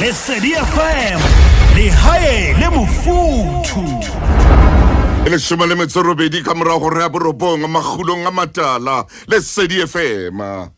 Lesedi FM le hae le mofuthu. Le shoma le metsorobedi ka mora go re a borobong Makgulong A Matala Lesedi FM.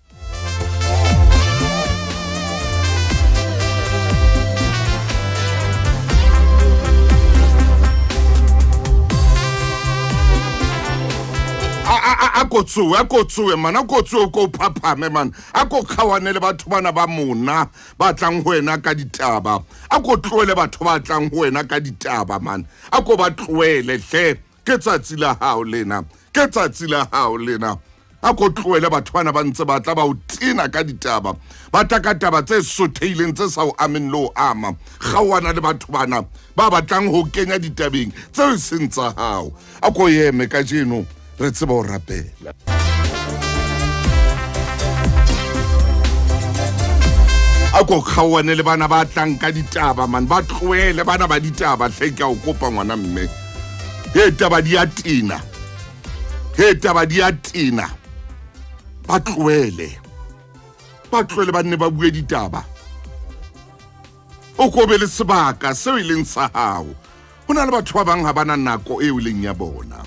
Akotsuwe man, akotsuwe ko phapame man, ako khawane le batho bana ba mona ba tlang ho wena ka ditaba, ako tloele batho ba tlang ho wena ka ditaba man, ako ba tloele hle ke tsatsi la hao lena, ke tsatsi la hao lena, ako tloele batho bana ba ntse ba tla ba o tina ka ditaba, ba taka taba tse sotheileng tse sa o amen lo ama, khawana le batho bana ba batlang ho kenya ditabeng tse seng tsa hao, ako yeme ka jeno re tseba o rapela. Ako khawane le bana ba tlang ka ditaba man, ba tloele bana ba ditaba hle ke a o kopa ngwana mme. He taba di a tina, he taba di a tina, ba tloele ba nne ba bue ditaba, o ko be le sebaka seo e leng sa hao. Hona le batho ba bang ha bana nako eo leng ya bona.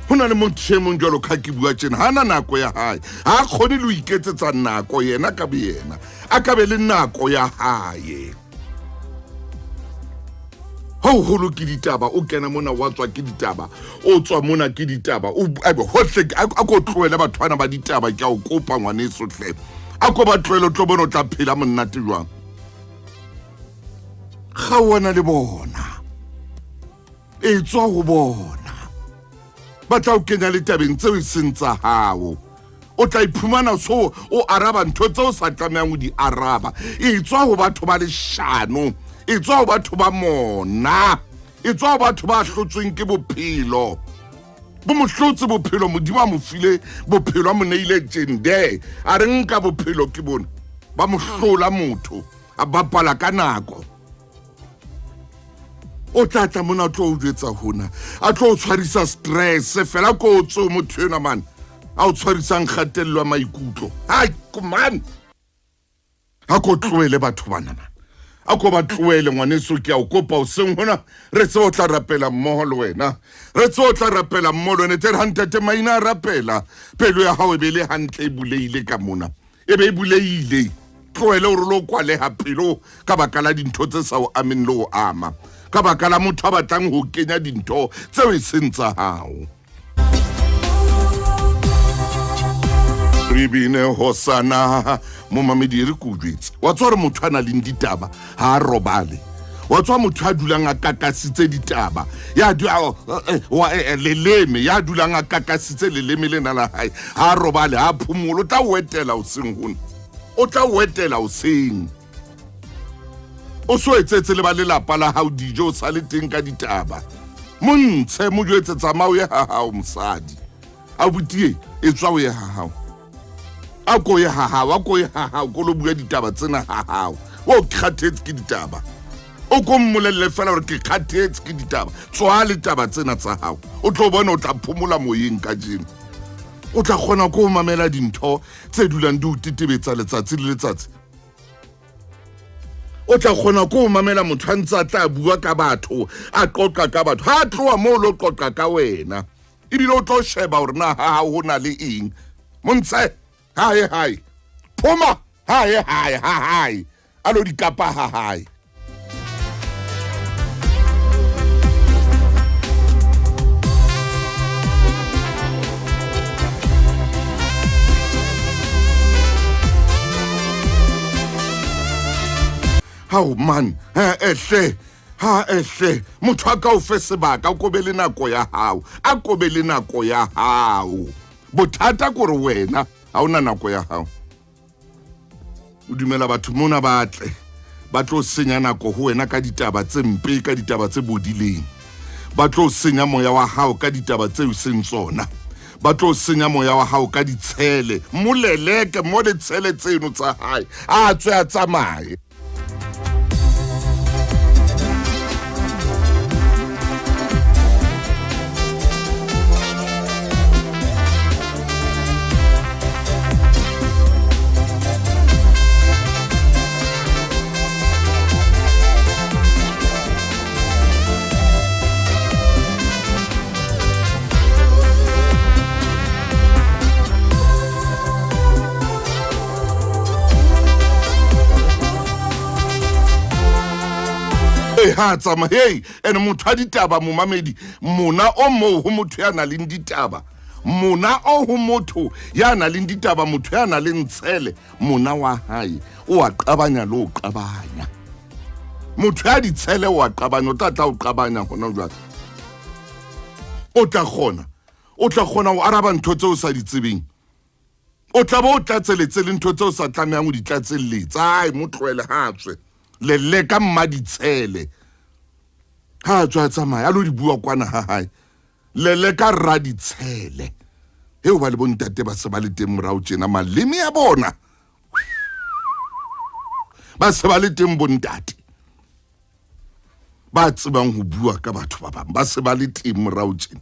Hona le motho e mong jwalo ka ke bua tjena hana nako ya hae, ha kgone le ho iketsetsa nako yena ka boyena, a ka be le nako ya hae. Holo ke ditaba o kena mona wa tswa ke ditaba, o tswa mona ke ditaba, o hohle a ko tloela batho bana ba ditaba ke a o kopa ngwaneso hle, a ko ba tloele tlo bona o tla phela monate jwang. Khawana le bona e tswa ho bona ba tla o kenya le tabeng tseo e seng tsa hao, o tla iphumana so o araba ntho tseo sa tlamehang o di araba, e tswa ho batho ba leshano, e tswa ho batho ba mona, e tswa ho batho ba hlotsweng ke bophelo, bo mohlotse bophelo, modimo a mo file bophelo a mo neile tjende, a re nka bophelo ke bona, ba mo hlola motho a bapala ka nako. O tlatla mona o tlo o jetsa hona, a tlo o tshwarisa stress fela ko o tso motho ena man, a o tshwarisang kgatello ya maikutlo. Hai man, a ko tloele batho bana man, a ko ba tloele ngwaneso ke a o kopa o seng hona, re tse o tla rapela mmoho le wena, re tse o tla rapela mmoho le wena, tere hantate maina a rapela, pelo ya hao e be le hantle e buleile ka mona, e be e buleile, tloele o re lo kwaleha pelo ka baka la dintho tse sa o amen le o ama, ka baka la motho a batlang ho kenya dintho tseo e seng tsa hao. Re bine hosana mo mamedi re kujwetse, wa tswa re motho a na leng ditaba ha a robale, wa tswa motho a dulang a kakasitse ditaba, ya leleme ya dulang a kakasitse leleme lena la hae, ha a robale ha a phomolo, o tla o etela o seng hona, o tla o etela o seng. O so etsetse le ba lelapa la hao dijo o sa le teng ka ditaba, montshe mo jwetsetsa mao ye ha hao mosadi, a butie e tswa o ye ha hao, a ko ye ha hao, a ko ye ha hao, ko lo bua ditaba tsena ha hao, o kgathetse ke ditaba, o ko mmolelle fela hore ke kgathetse ke ditaba, tswa le taba tsena tsa hao, o tlo bona o tla phomola moyeng ka jeno, o tla kgona ko mamela dintho tse dulang di o tetebetsa letsatsi le letsatsi, o tla kgona ko mamela motho a ntse a tla bua ka batho, a qoqa ka batho, ha tloa mo lo qoqa ka wena, ebile o tlo sheba hore na ha ho na le eng, montshe hae phoma hae a lo di kapa hae. Hao man, ehle, motho a ka o fe sebaka, a ko be le nako ya hao, a ko be le nako ya hao. Bothata kore wena ha ona nako ya hao. O dumela batho mona ba tlo senya nako ho wena ka ditaba tse mpe, ka ditaba tse bodileng, ba tlo senya moya wa hao ka ditaba tse seng tsona, ba tlo senya moya wa hao ka ditshele, moleleke mo le tshele tseno tsa hae, a tswe a tsamaye. ha tsama hey ene motho a ditaba momamedi mona o mo ho motho ya na le ditaba mona o ho motho ya na le ditaba motho ya na le ntshele mona wa hae o a qabanya lo qabanya motho ya ditshele o a qabanya o tla o qabanya hona jwale o tla kgona o araba ntho tse o sa di tsebeng o tla bo o tlatseletse le ntho tse o sa tlamehang o di tlatselletsa ai motlwele ha tswe le ka mma ditshele ha tswa tsamaya a lo di bua kwana ha hae le ka ra ditshele he o ba le bontate ba se ba le teng morao tjena maleme ya bona ba se ba le teng bontate ba tsebang ho bua ka batho ba bang ba se ba le teng morao tjena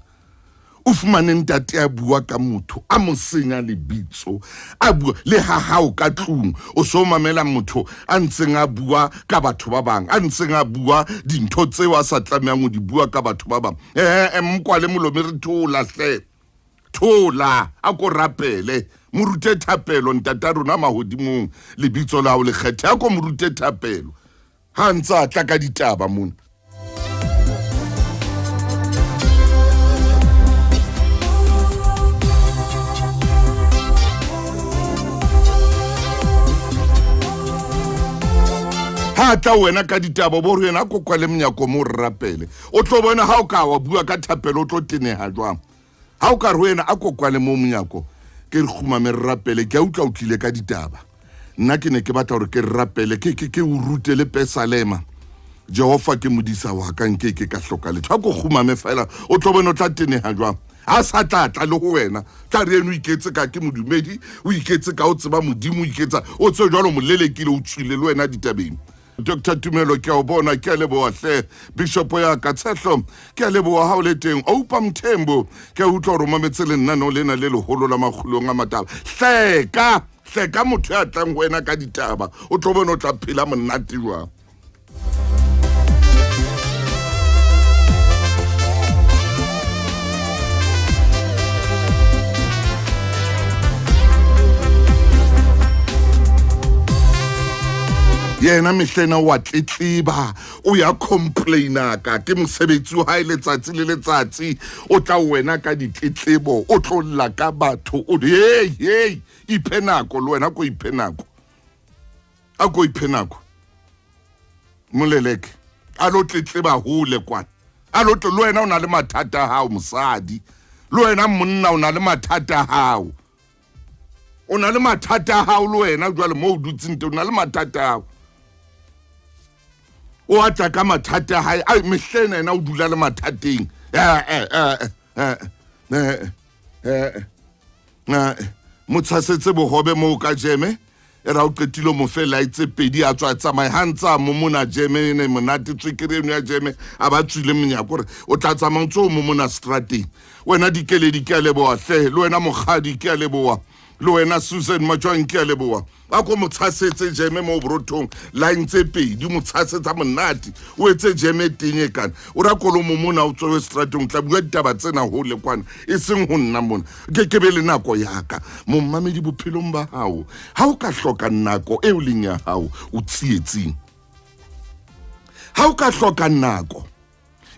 o fumane ntate a bua ka motho a mo senya lebitso a bua le ha hao ka tlung o so mamela motho a ntseng a bua ka batho ba bang a ntseng a bua dintho tseo a sa tlamehang ho di bua ka batho ba bang mkwale molomo re thola a ko rapele morute thapelo ntata rona mahodimong lebitso la o le kgethe a ko morute thapelo ha ntsa tla ka ditaba mona ha tla wena ka ditaba bo re yena a kokwale mnyako mo rapele o tlo bona ha o ka wa bua ka thapelo o tlo teneha jwang ha o ka re wena a kokwale mo mnyako ke re khumame rapele ke a utla o tlile ka ditaba nna ke ne ke batla hore ke rapele ke o rutele pesalema Jehova ke modisa wa ka nke ke ka hloka le tshwa go khumame fela o tlo bona o tla teneha jwang a sa tla le ho wena tla re eno iketse ka ke modumedi o iketse ka o tseba modimo o iketsa o tse jwalo molelekile o tshwile le wena ditabeng Dr. Tumelo ke a bona ke a leboha hle Bishop ya ka tshehlo ke a leboha ha o le teng Oupa Mthembo ke a utlwa hore mametse le nna no lena le leholo la Makgulong A Matala hleka motho ya tlang wena ka ditaba o tlo bona o tla phela monate jwang yena mehlena wa tletleba o ya complaina ka ke mosebetsi o ha ile letsatsi le letsatsi o tla wena ka ditletlebo o tlolla ka batho o hey iphenako le wena ko iphenako a ko iphenako moleleke a lo tletleba hole kwana a lo tlo le wena o na le mathata hao mosadi le wena monna o na le mathata hao o na le mathata hao le wena jwale mo o dutseng te o na le mathata hao o atla ka mathata hae a mehlena ena o dula le mathateng motshasetse bohobe mo ka jeme era o qetile mo fela itse pedi a tswa tsamaya hantsa mo mona jeme ne monate tswekere ya jeme a ba tswile mnyako re o tla tsamaya ntso mo mona strateng wena dikeledi ke a leboa hle le wena mogadi ke a leboa le wena Susan Machwang ke a leboa ba ko motshasetse jeme mo brothong line tse pedi motshasetse monate o etse jeme teng kana o ra kolo mo mona o tswe stratong tla bua ditaba tsena ho le kwana e seng ho nna mona ke be le nako yaka mo mmamedi bophelong ba hao ha o ka hloka nako e o leng ya hao o tsietsing ha o ka hloka nako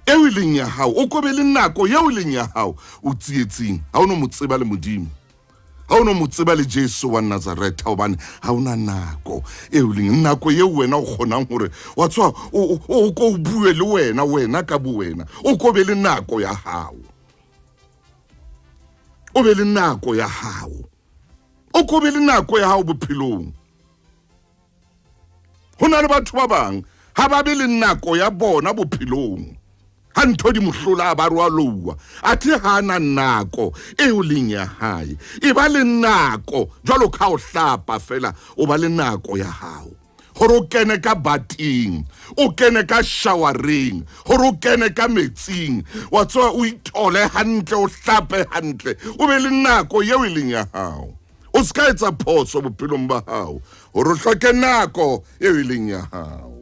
e o leng ya hao o ko be le nako ye o leng ya hao o tsietsing ha o no motseba le modimo ha o no motseba le Jesu wa Nazareth ha obane ha ona nako e o leng nako ye wena o kgonang hore wa tswa o ko bue le wena ka bu wena o ko be le nako ya hao o be le nako ya hao o ko be le nako ya hao bophelong hona le batho ba bang ha ba be le nako ya bona bophelong ha ntho di mohlola ba rwa loua athe ha na nako e o leng ya hae e ba le nako jwalo ka o hlapa fela o ba le nako ya hao hore o kene ka bating o kene ka showereng hore o kene ka metsing wa tswa o ithole hantle o hlape hantle o be le nako ye o leng ya hao o ska etsa phoso bophelong ba hao hore o hloke nako e o leng ya hao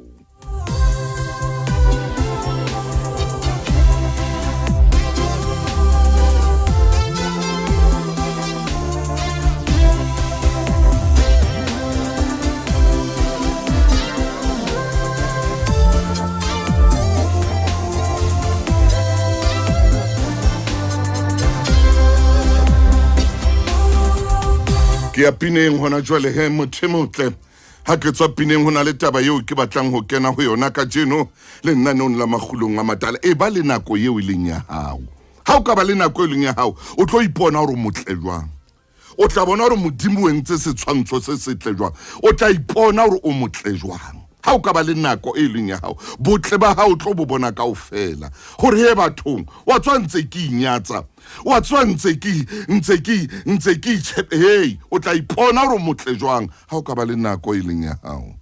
ke ya pineng hona jwale he motho motle ha ke tswa pineng hona le taba eo ke batlang ho kena ho yona ka jeno le nna nong la Makgulong A Matala e ba le nako eo leng ya hao ha o ka ba le nako e leng ya hao o tlo ipona hore motle jwang o tla bona hore modimo o entse setshwantsho se setle jwang o tla ipona hore o motle jwang ha o ka ba le nako e leng ya hao botle ba hao tlo bo bona kaofela hore he bathong wa tswa ntse ke inyatsa wa tswa ntse ke hey o tla ipona hore motle jwang ha o ka ba le nako e leng ya hao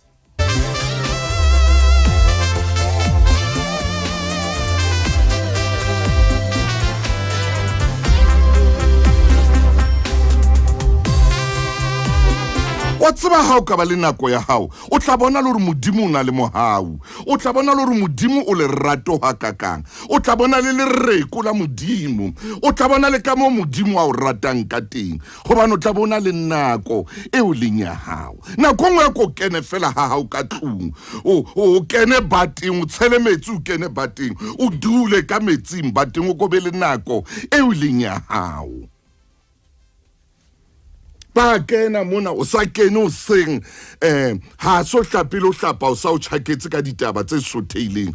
wa tseba ha o ka ba le nako ya hao o tla bona le hore modimo o na le mohau o tla bona le hore modimo o le rato ha kakang o tla bona le lereko la modimo o tla bona le ka mo modimo a o ratang ka teng hobane o tla bona le nako e o leng ya hao nako ngwe ko kene fela ha hao ka tlung o kene bateng o tshele metsi o kene bateng o dule ka metsing bateng o ko be le nako e o leng ya hao ba kena mona o sa kene o seng ha so hlapile o hlapa o sa o tshaketse ka ditaba tse sotheileng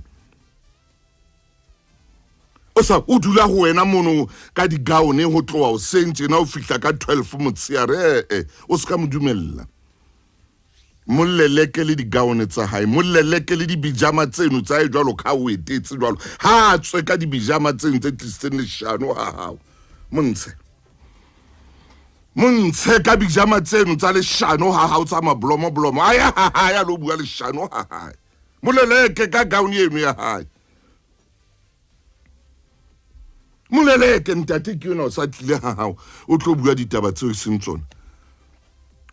o sa o dula ho wena mono ka digaone ho tloa o seng tjena o fihla ka 12 motsiare o ska modumella molleleke le digaone tsa hae molleleke le dibijama tseno tsa jwalo ka o etetse jwalo ha tswe ka dibijama tseno tse tlisitseng leshano ha hao Montshe ka bijama tseno tsa leshano ha hao tsa mablomo aya lo bua leshano ha hae moleleke ka gauni eno ya hae moleleke ntate ke yona o sa tlile ha hao o tlo bua ditaba tseo seng tsona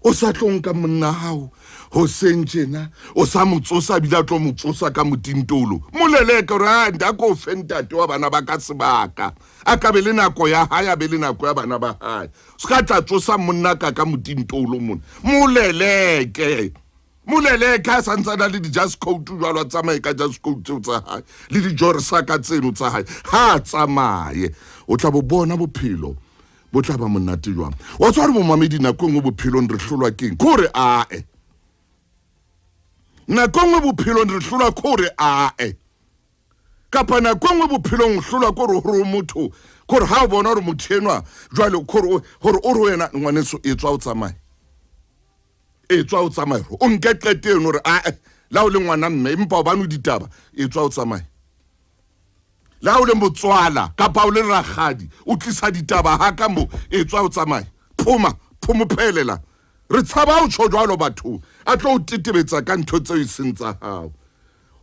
o sa tlonka monna hao ho sentjena o sa motsosa bila tlo motsosa ka motintolo moleleke re a nda ko fentate wa bana ba ka sebaka a ka be le nako ya hae a be le nako ya bana ba hae ska tla tsosa monna ka motintolo mona moleleke ha santsana le di just coat jwalo tsamaye ka just coat tsa hae le di jorsa ka tseno tsa hae ha tsamaye o tla bo bona bophelo bo tla ba monate jwang wa tswa re mo mamedi nako ngwe bophelong re hlolwa keng kore nako ngwe bophelong re hlolwa kore kapa nako ngwe bophelong hlolwa kore hore motho kore ha o bona hore motho enwa jwale kore hore o re wena ngwaneso e tswa o tsamaye o nke qete eno hore la o le ngwana mme empa o bano ditaba e tswa o tsamaye la o le motswala kapa o le ragadi o tlisa ditaba ha ka mo e tswa o tsamaye phomophelela re tshaba o tsho jwalo batho a tlo o tetebetsa ka ntho tseo seng tsa hao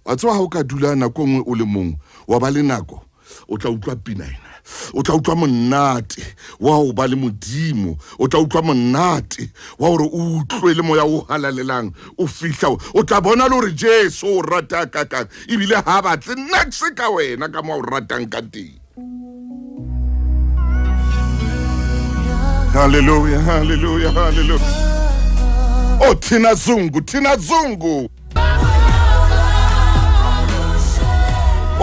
wa tswa ha o ka dula nako ngwe o le mong wa ba le nako o tla utlwa pina ena o tla utlwa monate wa o ba le modimo o tla utlwa monate wa hore o utlwe le moya o halalelang o fihla o tla bona le hore Jesu o rata kakang ebile ha batle nna ka wena ka mo o ratang ka teng hallelujah oh Thina Zungu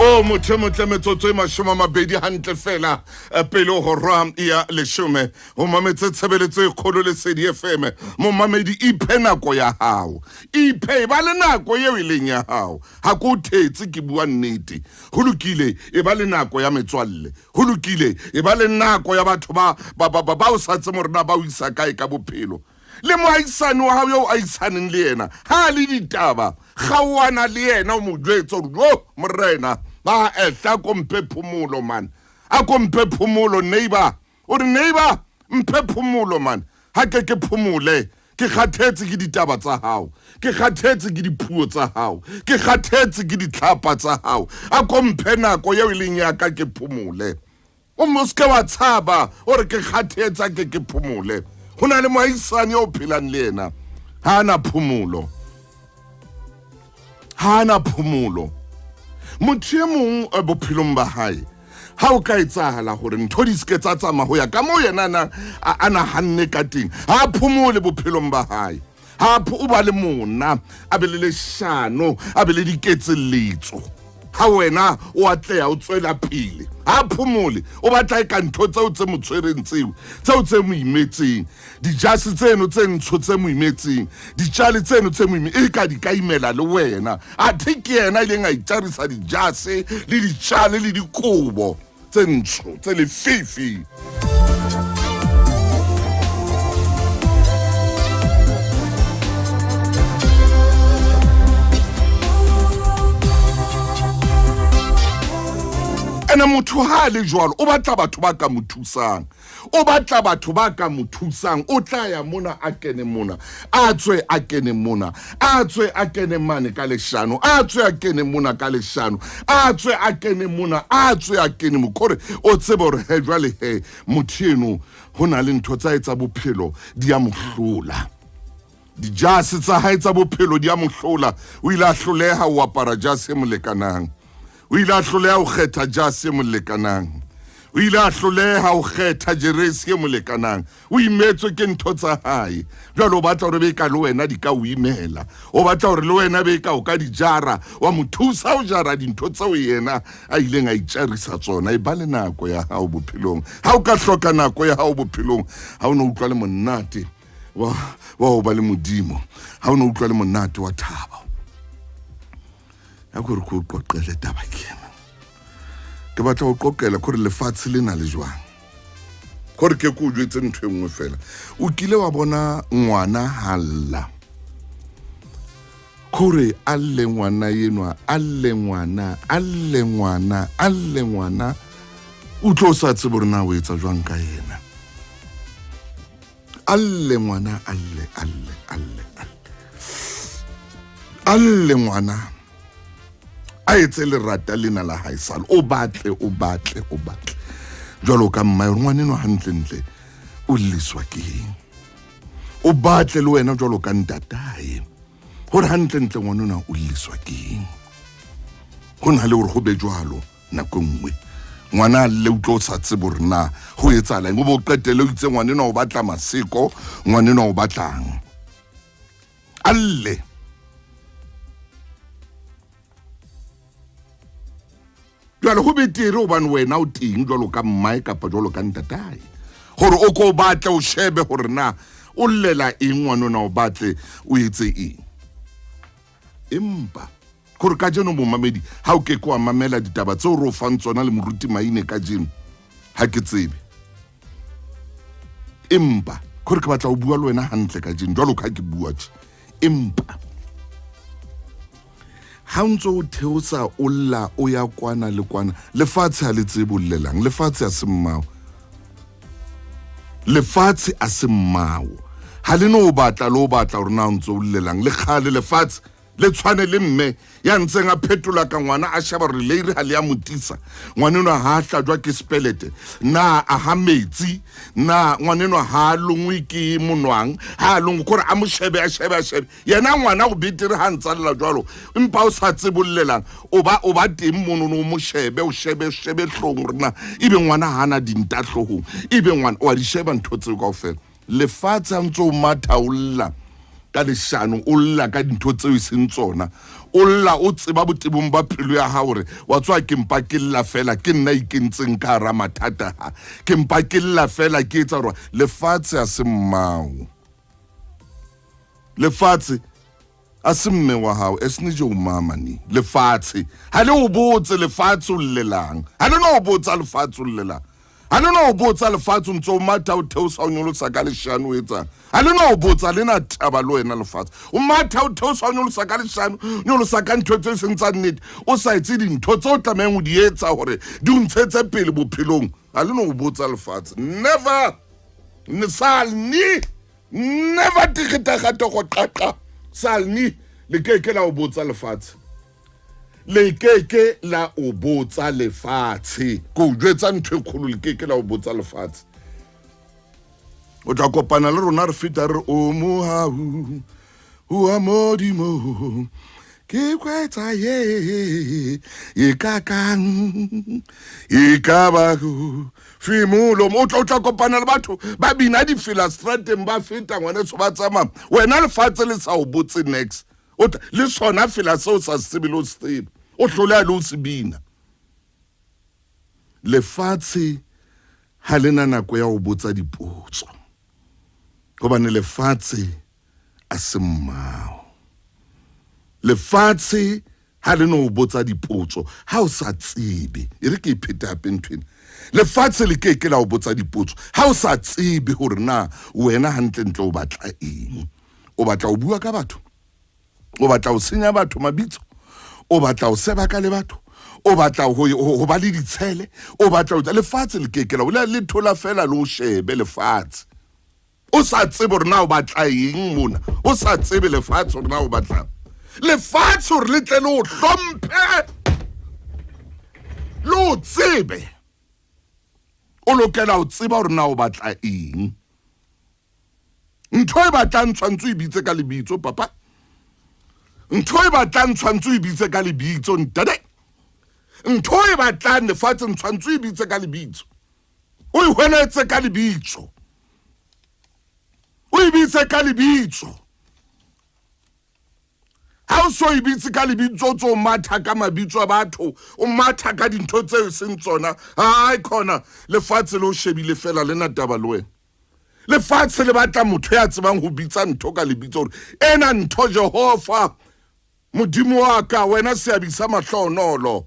o motho metsotso e mashome a mabedi hantle fela pele ho ram ya leshome o mametse tshebeletso e kgolo le Sedi FM mo mamedi iphe nako ya hao iphe ba le nako eo e leng ya hao ha ko thetse ke bua nnete ho lokile e ba le nako ya metswalle ho lokile e ba le nako ya batho ba o sa tse morena ba o isa kae ka bophelo le moaisane wa hao yo a isaneng le yena ha le ditaba kgawana le yena o mo jwetsa hore morena ba ehla ko mpe phumulo man a ko mpe phumulo neighbor o re neighbor mpe phumulo man ha ke phumule ke kgathetse ke ditaba tsa hao ke kgathetse ke dipuo tsa hao ke kgathetse ke ditlhapa tsa hao a ko mpe nako yeo leng ya ka ke phumule o moske wa tshaba ore ke kgathetsa ke phumule hona le moaisane o phelang le yena hana phumulo motho e mong bophelong ba hae ha o ka etsahala hore ntho di ske tsa tsama ho ya ka mo yena a nahanne ka teng ha phumole bophelong ba hae ha o ba le mona a be le leshano a be le diketseletso ha wena o atleha o tswela pele a phomole o batla e ka ntho tseo tse mo tshwereng tseo tse mo imetseng dijase tseno tse ntsho tse mo imetseng ditjale tseno tse mo e ka di ka imela le wena a thiki yena ile nga itsarisa dijase le ditjale le dikobo tse ntsho tse le fifi ena motho ha le jwalo o batla batho ba ka mo thusang o batla batho ba ka mo thusang o tla ya mona a kene mona a tswe a kene mona a tswe a kene mane ka leshano a tswe a kene mona ka leshano a tswe a kene mona a tswe a kene mokore o tsebe hore he jwale he motho eno ho na le ntho tsa etsa bophelo di a mohlola dijase tsa ha etsa bophelo di a mohlola o ile a hloleha o apara jase molekanang o ile a hloleha o kgetha jase e molekanang o ile a hloleha o kgetha jeresi e molekanang o imetswe ke ntho tsa hae jwale o batla hore be ka le wena di ka o imela o batla hore le wena be ka o ka dijara wa mo thusa o jara dintho tseo yena a ileng a itsarisa tsona e ba le nako ya hao bophelong ha o ka hloka nako ya hao bophelong ha o no utlwa le monate wa o ba le modimo ha o no utlwa le monate wa thaba ya gore go qoqele taba kena ke batla go qoqela gore lefatshe le na le jwang gore ke go jwetse ntwe nngwe fela o kile wa bona ngwana halla gore alle ngwana yenwa alle ngwana o tlo sa tsebo rena o etsa jwang ka yena alle ngwana alle ngwana a etse lerata lena la haesale o batle jwalo ka mma ngwane no hantle o liswa ke o batle le wena jwalo ka ntatae hore hantle ngwana na o liswa ke hona le hore go be jwalo nako nngwe ngwana le utlo sa tsebo rena go etsala ngo bo qetele o itse ngwane no o batla maseko ngwane no o batlang alle jwale go betere o bane wena o teng jwalo ka mmae kapa jwalo ka ntatae gore o ko batle o shebe gore na o llela eng ngwanona o batle o etse eng empa gore ka jeno momamedi ha o ke kwa mamela ditaba tse o re o fang tsona le moruti maine ka jeno ha ke tsebe empa gore ke batla o bua le wena hantle ka jeno jwalo ka ke bua tse empa ha ntso o theosa o lla o ya kwana le kwana lefatshe ha le tsebo llelang lefatshe a semmao ha le no batla lo batla hore na ntso o llelang le khale lefatshe le tshwane le mme ya ntseng a phetola ka ngwana a shaba re le ha le ya motisa ngwaneno ha hlajwa ke spelete na a ha metsi na ngwaneno ha lungwe ke monwang ha lungwe kore a mo shebe yena ngwana go betere ha ntsalela jwalo empa o sa tsebollelang o ba teng monono mo shebe o shebe hlong rena ibe ngwana hana dinta hlohong ibe ngwana wa di sheba ntho tseo kaofela lefatshe a ntso o mathaolla ka leshano o lla ka dintho tseo seng tsona o lla o tseba botebong ba phelo ya ha hore wa tswa ke mpa ke lla fela ke nna ikentseng ka ra mathata ke mpa ke lla fela ke etsa hore lefatshe a se mmao lefatshe a se mme wa hao esne jo mama ni lefatshe ha le o botse lefatshe o llelang ha le no botsa lefatshe o llelang ha le no botsa lefatshe ntso matha o theosa o nyolosa ka leshano o etsang ha le no botsa le na thaba lo wena lefatshe o matha o theosa o nyolosa ka leshano nyolosa ka ntho tse seng tsa nnete o sa etse dintho tse o tlameng o di etsa hore di ntshetse pele bophelong ha le no botsa lefatshe never tikita go qaqa salni le keke la o botsa lefatshe le keke la o botsa lefatshe go jwetsa ntho e kholo le keke la o botsa lefatshe o tla kopana le rona re feta re o mohau o amodimo ke kwetsa ye kakang e ka ba go fimulo mo tla kopana le batho ba bina di fila strateng ba feta ngwana tso ba tsama wena lefatshe le sa o botse next le sona fela seo sa sebelo stebe o hlola le o sebina lefatshe ha lena nako ya ho botsa dipotso hobane lefatshe a se mmao. Lefatshe ha le no botsa dipotso ha o sa tsebe e re ke ipheta hape nthwena. Lefatshe le ke la ho botsa dipotso ha o sa tsebe hore na wena hantle ntle o batla eng. O batla ho bua ka batho, o batla ho senya batho mabitso, o batla ho seba ka le batho, o batla ho ba le ditshele, o batla ho lefatshe le ke la le thola fela le o shebe lefatshe. O sa tsebe hore na o batla eng mona, o sa tsebe lefatshe hore na o batla lefatshe hore le tle le o hlomphe le o tsebe. O lokela ho tseba hore na o batla eng. Ntho e batlang tshwantse o bitse ka lebitso papa. Ntho e batlang tshwantse o bitse ka lebitso ntate. Ntho e batlang lefatshe tshwantse o bitse ka lebitso. O ihweletse ka lebitso. O ibitse ka lebitso. Ha o so ibitse ka lebitso tso matha ka mabitso a batho, o matha ka dintho tse seng tsona. Ha khona lefatshe lo shebile fela le na taba le wena. Lefatshe le batla motho ya tsebang ho bitsa ntho ka lebitso hore ena ntho Jehova modimo wa ka wena se abisa mahlonolo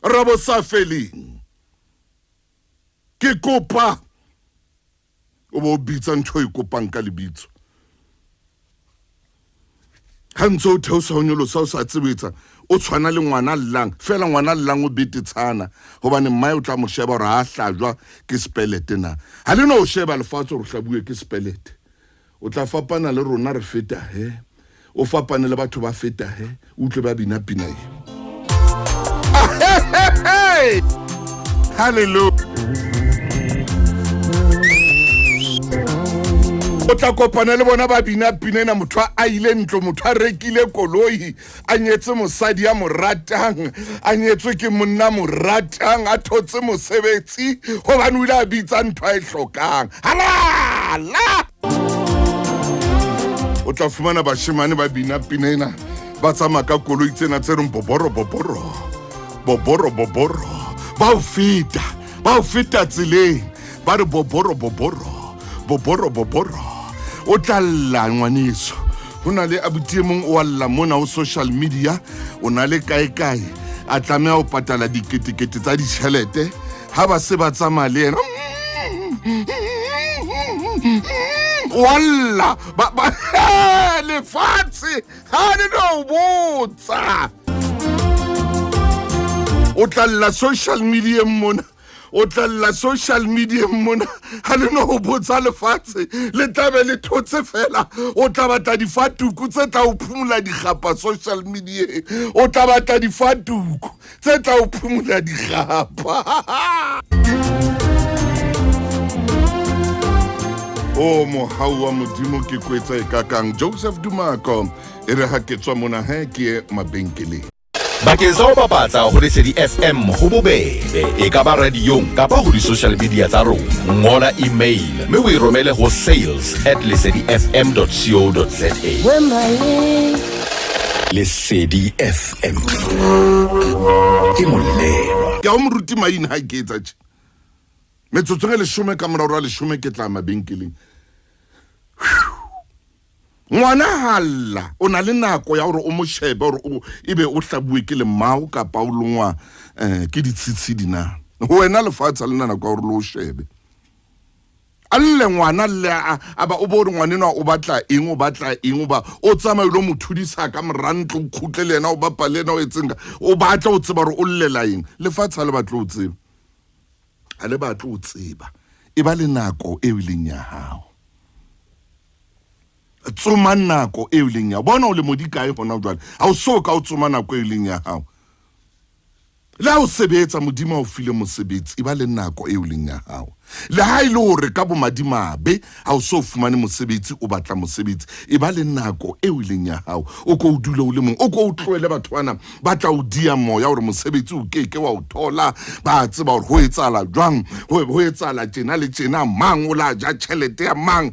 rabo sa feleng ke kopa o bo bitsa ntho e kopang ka lebitso. Hanzo theosa honyolo sa o sa tsebetsa o tshwana le ngwana llang fela ngwana llang o betetsana hobane mmae o tla mo sheba hore ha hlajwa ke spelete na ha le no sheba lefatshe hore hlabue ke spelete. O tla fapana le rona re feta he, o fapane le batho ba feta he, utlwe ba bina pina e. Hallelujah. O tla kopana le bona ba bina pinena motho a ile ntlo motho a rekile koloi a nyetse mosadi ya moratang a nyetswe ke monna moratang a thotse mosebetsi hobane o ile a bitsa ntho a e hlokang. Halala o tla fumana bashemane ba bina pinena ba tsamaya ka koloi tsena tse reng boboro boboro boboro boboro ba o feta tseleng ba re boboro boboro boboro boboro. O tla lla ngwaneso ho na le abuti mong o alla mona o social media o na le kae a tlamea ho patala diketekete tsa ditjhelete ha ba se ba tsamaya le yena walla ba lefatshe ha ne no botsa. O tla lla social media mona o tla lla social media mona ha le no botsa lefatshe le tabe le thotse fela o tla batla difatuku tse tla o phumula digapa social media o tla batla difatuku tse tla o phumula digapa. O mohau wa modimo ke kwetsa e kakang Joseph Dumako e re ha ke tswa mona he ke mabenkeleng. Bakeng sa ho bapatsa ho Lesedi FM ho bobebe e ka ba radiong kapa ho di-social media tsa rona. Ngola email mme o e romele ho sales@lesedifm.co.za. Lesedi FM ke molelo. Ke a moruti maina ha ke etsa tje metsotso e 10 ka morao ra 10 ke tla mabenkeleng. Ngwana halla o na le nako ya hore o mo shebe hore ebe o hlabue ke le mmao kapa o longwa ke ditshitshidi na wena lefatshe le nako ya hore lo shebe alle ngwana le aba o bo re ngwanena o batla eng o ba o tsamaye lo mothudisa ka morantlo o khutle lena o bapa lena o etsenga o batla o tseba hore o llela eng lefatshe le batla o tseba ha le batla o tseba e ba le nako e ileng ya hao. Tsoma nako e leng ya bona o le modikae hona jwale ha o so ka o tsoma nako e leng ya hao la o sebetsa modimo o file mosebetsi e ba le nako e leng ya hao le ha ile hore ka bo madimabe ha o so fumane mosebetsi o batla mosebetsi e ba le nako e leng ya hao o ko o dule o le mong o ko o tloele batho bana ba tla o dia moya hore mosebetsi o keke wa o thola ba tseba hore ho etsala jwang ho etsala tjena le tjena mang o la ja tjhelete ya mang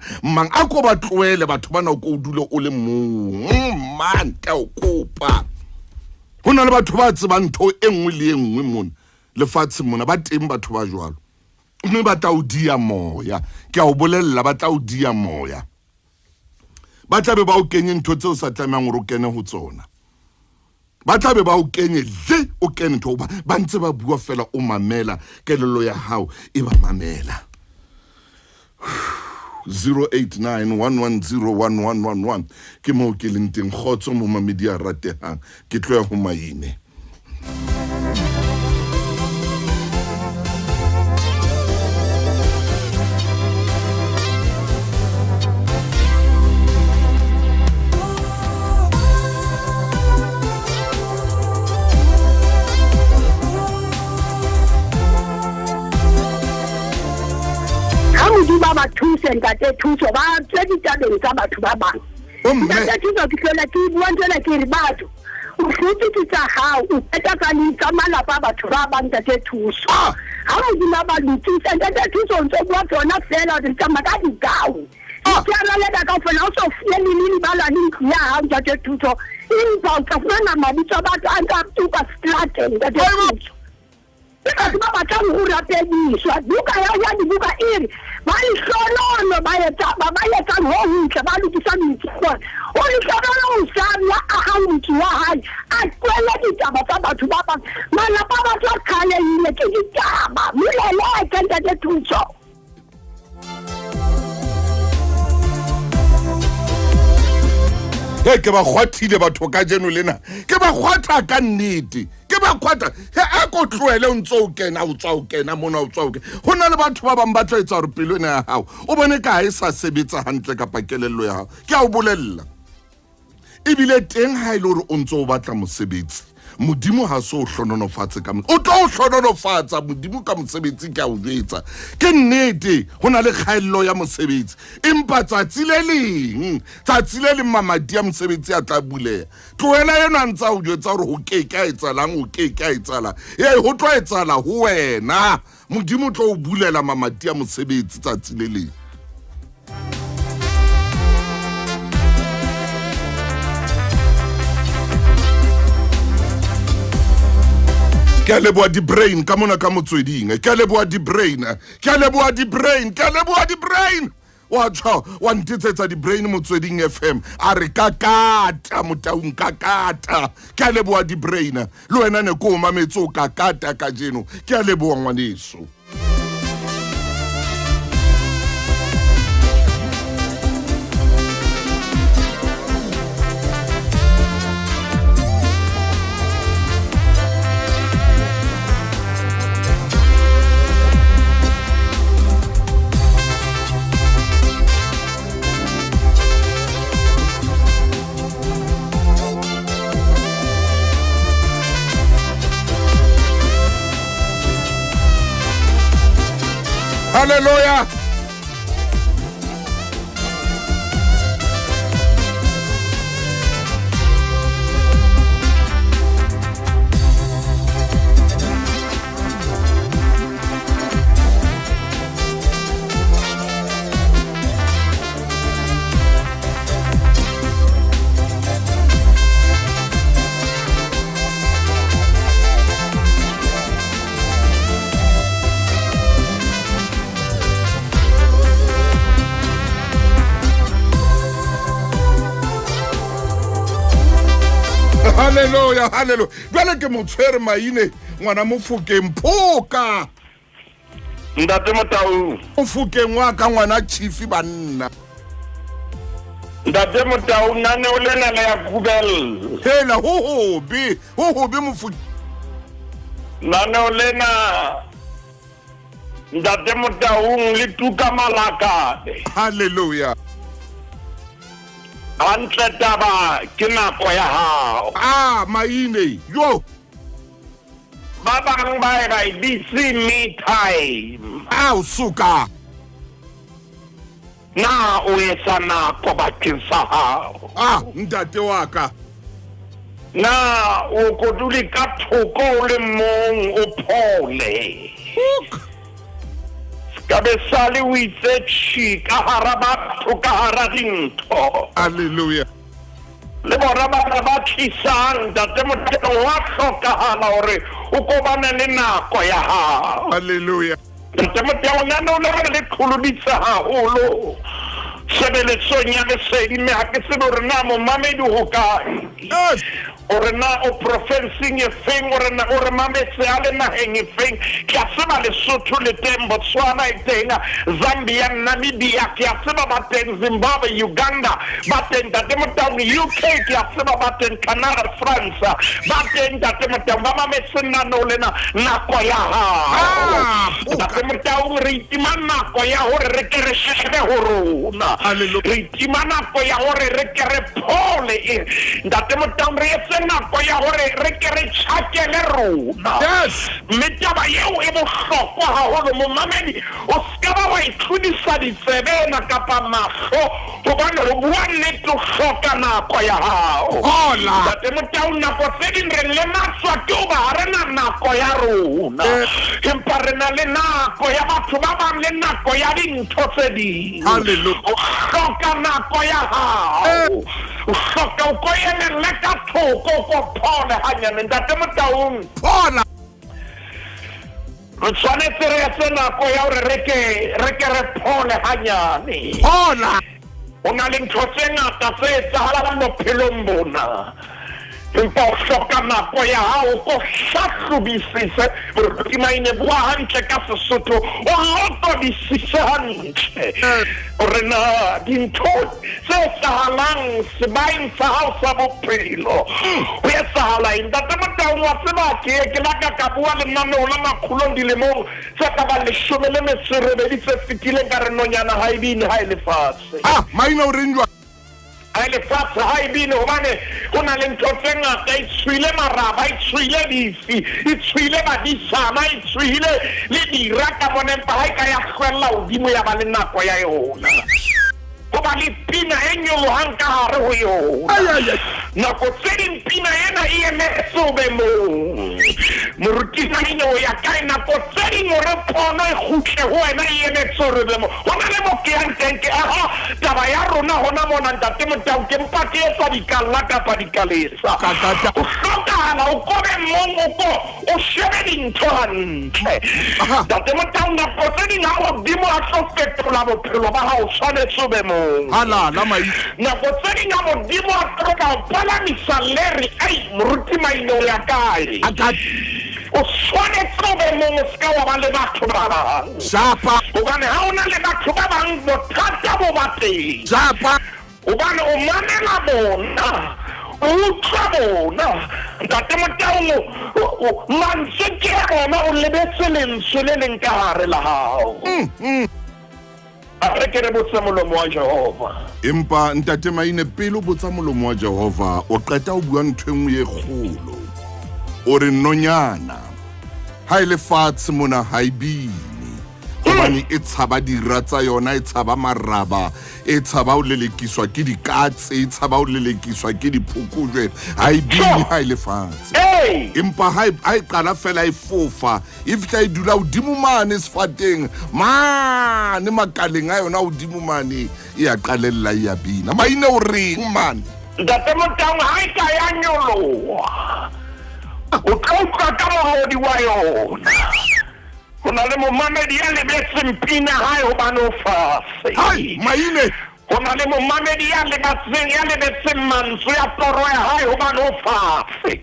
a ko ba tloele batho bana o ko o dule o le mong man ka o kopa hona le batho ba tsebang ntho e nngwe le e nngwe mona lefatshe mona ba teng batho ba jwalo mme ba tla o dia moya ke a o bolella ba tla o dia moya ba tla be ba o kenye ntho tseo sa tlamang o kene ho tsona ba tla be ba o kenye le o kene ntho ba ntse ba bua fela o mamela kelelo ya hao e ba mamela 0891101111 ke mo ke leng teng khotso mo mamedi a ratehang ke tloya ho maine ba thuse ntate thuso ba tsedi tabeng tsa batho ba bang ntate thuso ke hlola ke buantela ke re batho o hlotse ke tsa hao o peta ka le tsa malapa batho ba bang ntate thuso ha o dina ba lutisa ntate thuso ntse bua tsona fela di tsamaya ka dikao ke ara le ka fela o so fiele le bala le ya ha ntate thuso impa o tsafana mabitso batho anta tuka strateng ntate thuso Because Baba can who rapediswa, Buka ya Buka iri, Bali Solono by a tap, by a time home, Sabali to some only Solono Sam, Aham to Wahai, and quality Tabata to Baba, Malapaba to Kale in the Kitaba, Mula like and the two so. Ke ba khwathile batho ka jeno lena ke ba khwatha ka nnete ke ba khwatha a ko tloele o ntse o kena o tswa o kena mona o tswa o kena hona le batho ba bang ba tla etsa re pelone ya hao o bone ka e sa sebetsa hantle ka pakelello ya hao ke a o bolella e bile teng ha ile hore o ntse o batla mosebetsi modimo ha so hlononofatse ka o tlo hlononofatsa modimo ka mosebetsi ke a o jwetsa ke nnete hona le kgaello ya mosebetsi empa tsatsi le leng mamadi ya mosebetsi a tla buleha tloela yena ntsa o jwetsa hore ho keke a etsalang o keke a etsala ho tlo etsala ho wena modimo tlo o bulela mamadi ya mosebetsi tsatsi le leng ke leboa di brain ka mona ka motsweding ke leboa di brain wa tsho wa ntitsetsa di brain motsweding FM a re kakata motaung kakata ke leboa di brain le wena ne ko mametso kakata ka jeno ke leboa ngwaneso Hallelujah. Hallelujah. Jwale ke motshwere maine ngwana Mofokeng mphoka. Ntate Motau. Mofokeng wa ka ngwana Chief banna. Ntate Motau nane o lena le ya kubel. Hela ho hobe Mofokeng. Nane o lena Ntate Motau le tuka malaka. Hallelujah. Hantle taba ke nako ya hao. Maine yo Ba bang ba e busy me time. Suka Na o etsa nako bakeng sa hao. ntate wa ka Na o koduli ka thoko le mong o phole. Kabe sale o itse chi ka hara batho ka hara dintho. Hallelujah. le bona ba tlisang ntate Modimo wa hlokahala hore o kobane le nako ya hao. Hallelujah. Ntate Modimo nna o le khuluditse haholo sebeletsong ya lesedi mme ha ke tsebe hore na momamedi ho kae. Yes. Ore na o professing e feng ore na ore mametse a le naheng e feng ke a tseba Lesotho le teng Botswana e teng Zambia Namibia ke a tseba ba teng Zimbabwe Uganda ba teng ntate Modimo UK ke a tseba ba teng Canada France ba teng ntate Modimo ba mametse nna no le na nako ya ha ntate Modimo re itima nako ya hore re ke re shebe ho rona re itima nako ya hore re ke re phole ntate Modimo re nako ya hore re ke re tshakele rona. Yes. Mme taba eo e bohlokwa haholo momamedi o ska ba wa itlhodisa ditsebe na kapa mahlo hobane ho bua nnete o hloka nako ya hao. Hola. Ntate Modimo nako tse ding re lematswa ke hoba ha re na nako ya rona empa re na le nako ya batho ba bang le nako ya dintho tse ding. Hallelujah. O hloka nako ya hao o hloka o ko emelle ka thoko ko phole hanyane ntate Modimo. Hola. Re tshwanetse re etse nako ya hore re ke re phole hanyane. Hola. O na le ntho tse ngata tse etsahalang bophelong bona empa o hloka nako ya hao ko hlahlobisise hore ke maine bua hantle ka Sesotho o lotodisise hantle hore na dintho tse etsahalang sebaeng sa hao sa bophelo ho etsahala eng. Ntate Modimo wa tseba ke la ka bua lenaneo la Makgulong dilemong tse ka ba 17 tse fetileng ka re nonyana ha e bine ha e lefatshe. Maina o reng jwa ha le fatsa ha ibine hobane ho na le ntho tse ngata e tshwile maraba e tshwile difi e tshwile badisana e tshwile le dira ka mona empa ha e ka ya kgwella hodimo ya ba le nako ya yona ho ba le pina e nyolohang ka hare ho yona nako tse ding pina ena e emetse ho be mong morutisane o ya kae nako tse ding hore pono e kgutle ho wena e emetse hore be mong ho na le mo ke yang teng ke taba ya rona hona mona ntate Modimo ke mpa ke etsa dikalla kapa dikalesa o hlokahala o kobe mong o shebe dintho hantle ntate Modimo nako tse ding ha Modimo a tlo fetola bophelo ba hao tshwanetse o be mong hala mai nako tse ding ha Modimo a tloka o palamisa leri moruti maino ya kae o tshwanetse o be mong o ska wa ba le batho ba bang Shapa hobane ha o na le batho ba bang bothata bo ba teng Shapa hobane o mamela bona o utlwa bona ntate Modimo mantswe ke bona o lebetse lentswe le leng ka hare la hao re ke re botsa molomo wa Jehova empa ntate Maine pele o botsa molomo wa Jehova o qeta o bua ntho engwe e kgolo o re nonyana ha ile fatshe mona ha ibine hobane e tshaba dira tsa yona e tshaba maraba e tshaba o lelekiswa ke dikatse e tshaba o lelekiswa ke diphokojwe ha ibine ha ile fatshe empa ha e qala fela e fofa e fitla e dula hodimo mane sefateng mane makaleng a yona hodimo mane e a qalella e a bina Maine o reng mane ntate Modimo ha e ka ya nyoloha o tloka ka mohodi wa yona ho na le momamedi ya lebetseng pina hae hobane o fatshe Maine ho na le momamedi ya lebetseng mantswe ya toro ya hae hobane o fatshe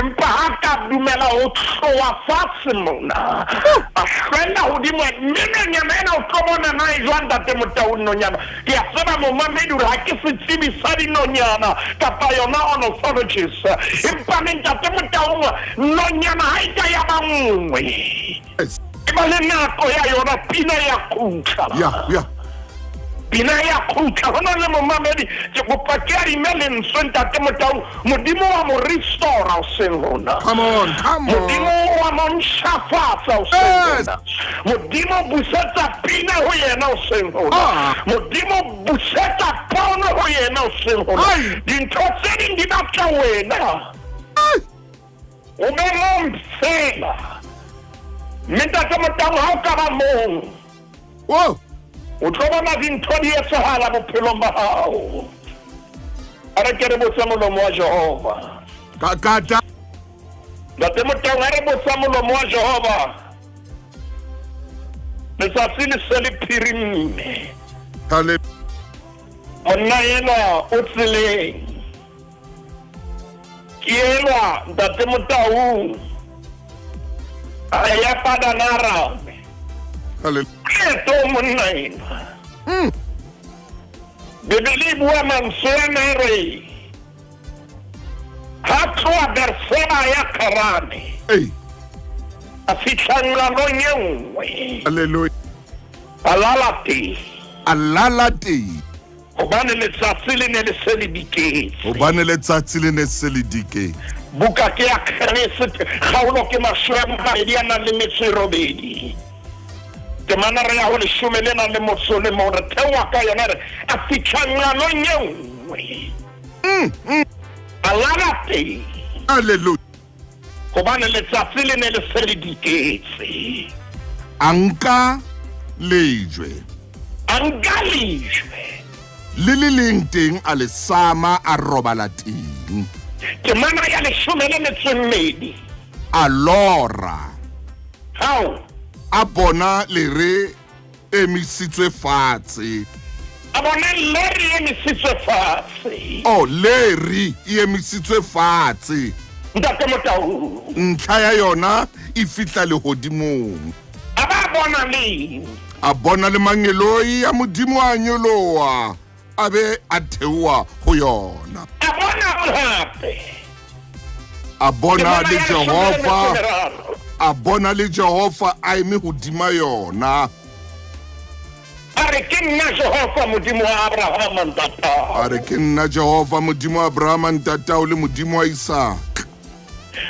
empa ha ka dumela ho tloha fatshe mona a hlwella hodimo menenyana ena o tlo bona na e jwang ntate Modimo nonyana ke a tseba momamedi hore ha ke setsebi sa dinonyana kapa yona ornithologists empa ntate Modimo nonyana ha e ka ya ba nngwe e ba le nako ya yona pina ya kgutla pina ya kgutla ho na le momamedi ke kopa ke a rimele nswe ntate Modimo wa mo restore o seng hona Modimo wa mo nshafatsa o seng hona Modimo busetsa pina ho yena o seng hona Modimo busetsa pono ho yena o seng hona dintho tse ding di batla wena o be mong fela mme ntate Modimo ha o ka ba mong o tlo bona dintho di etsahala bophelong ba hao Ara ke re botsa molomo wa Jehova. Kakata. Ntate Motau a re botsa molomo wa Jehova. Letsatsi le se le phirimme. Hale. Monna ena o tseleng. Ke elwa Ntate Motau. A ya padanara. Hale. Ke to monna ena. Bibili bua mansuena re. Hatwa bersema ya karane. Hey. Afitanga no nyewe. Hallelujah. Alalati. Alalati. Obane letsatsi le ne le se le diketse. Obane letsatsi le ne se le diketse. Buka ke ya Kriste kgaolo ke mabedi a nang le metso e robedi. Ke mana re ya ho leshome le nang le motso le mo re thewa ka yona re a fitshanga no nyewe. Alalati. Hallelujah. Hobane letsatsi le ne le se le diketse. Anka lejwe. Anka lejwe. Le leng teng a le sama a robala teng. Ke mana ya leshome le metso e mmedi. A lora. How? A bona le re emisitswe fatshe. A bona le re emisitswe fatshe. Oh, leri e emisitswe fatshe. Ntate Motau. Ntlha ya yona e fitla le hodimong. A ba bona le. A bona le mangeloi ya modimo a nyoloa. A be a theoa ho yona. A bona hape. A bona le Jehova. A bona le Jehova a eme hodima yona. A re ke nna Jehova modimo wa Abraham ntata. A re ke nna Jehova modimo wa Abraham ntata o le modimo wa Isaac.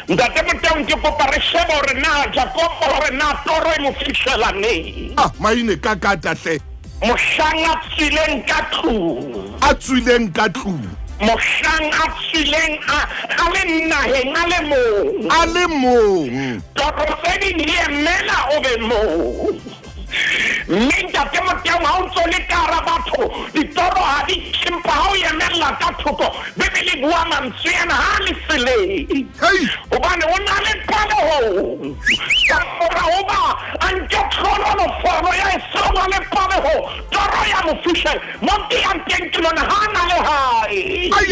Ntate Motau ke kopa re shebe hore na Jacob hore na toro e mo fihlela ne. Ah, maine ka hle. Mohlang a tsileng ka tlung. A tswileng ka tlung. Mohlang a tsileng a le naheng a le mong. A le mong. Toro tse ding di emela o be mong. Mme Ntate Motau ha o ntso le ka hara batho ditoro ha di kimpa ha o emela ka thoko Bibele bua mantswe ana ha le sele. Hey. Hobane o na le paleho ka mora hoba anke tlholo fono ya esona le paleho toro ya mo fihla mo ke anteng ke lona ha na le hae. Ay.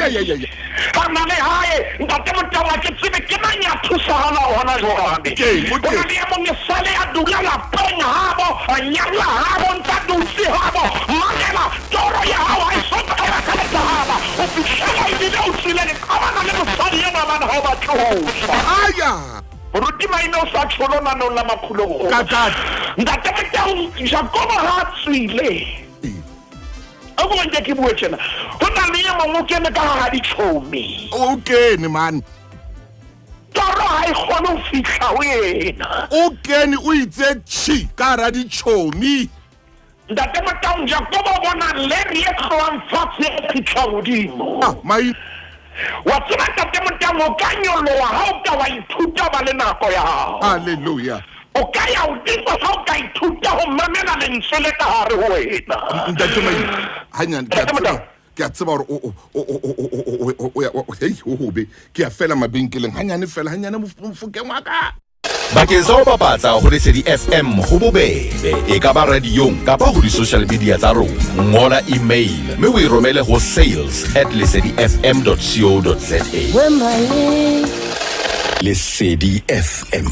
Ha na le hae Ntate Motau a ke tsebe ke manya thusahala hona jwale. Bona le mo ngesale a dula la pena habo anyala habo ntadutsi habo manela toro ya hawa isonka ya kaleta haba o fihla ile o tsile le kabana le mosadi yena bana ha ba tlosa. Aya. Ruti maino sa tsholo no la Makgulong. Kakata. Ntate Motau Jacob ha tsile. A go ntse ke bua tsena. Ho na le ya mo ke ne ka ha di chomi. Okay ne man. Toro ha e kgone ho fihla wena. Okay o itse chi ka ra di chomi. Ntate Motau Jacob bona le re e tloang fatshe e fihla hodimo. Ah, mai. Wa tsena Ntate Motau o ka nyoloha ha o ka wa ithuta ba le nako ya hao. Hallelujah. O ka ya o ditso ha o ka ithuta ho mamela lentswe le ka hare ho wena. Ntate mai. Hanya ke a tseba hore hey ho be ke a fela mabenkeleng hanyane mofokeng wa ka. Bakeng sa ho bapatsa ho Lesedi FM ho bobebe e ka ba radiong kapa ho di-social media tsa rona. Ngola email mme o e romele ho sales@lesedifm.co.za. Lesedi FM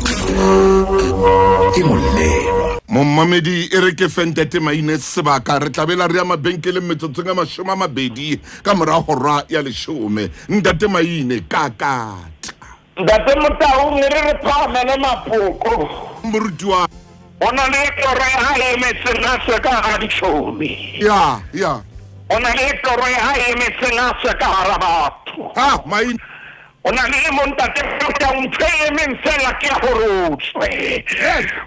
ke molelo. Mommamedi e re ke fentete maine sebaka re tlabela re ya mabenkeleng metsotsong a 20 ka mora hora ya 10. Ntate maine kakata. Ntate Motau re phamele mapoko. Moruti wa Ona le toro ya hae metsena se ka ha di chomi. ya. Ona le toro ya hae metsena se ka hara batho. Ha maine. Ona le mo Ntate Motau mphe fela ke horotswe.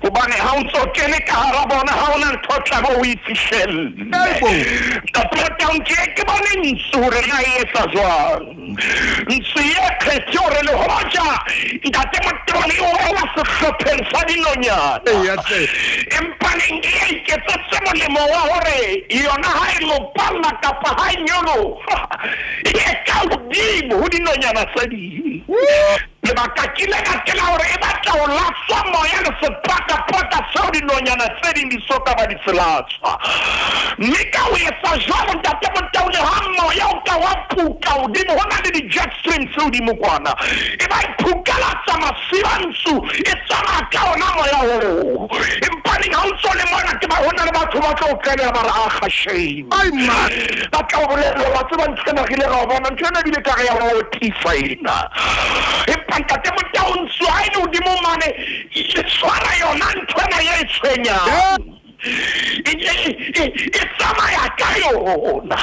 Hobane ha o ntso kene ka hara bona ha ona ntho tla bo o ifihlelle. Ntate Motau ke bona nsure na yesa jwang. Nsiye khetore le hoja Ntate Motau le o wa se sehlopheng sa dinonyana empaneng e iketsetse molemo wa hore yona ha e lopalla kapa ha e nyoloha e ka hodimo ho dinonyana tse ding lebaka ke le ka la hore e batla ho latswa moya le sepakapaka seo dinonyana tse ding di soka ba di tselatswa mme ka ho etsa jwalo ntate Motaung ha moya o ka wa phuka hodimo ho na le di-jet streams hodimo kwana e ba iphukalatsa masibantsho e tsamaya ka ona moya oo empaneng ha o ntso le mona ke ba hona le batho ba tlo kena ba re aga shame ba tla o bolela wa tseba ntsenagile ga o bona ntho ena ebile ka re ya go tifa ena ntate Motaung ha e le hodimo mane e tshwara yona ntho ena ye e tshwenyang e tsamaya ka yona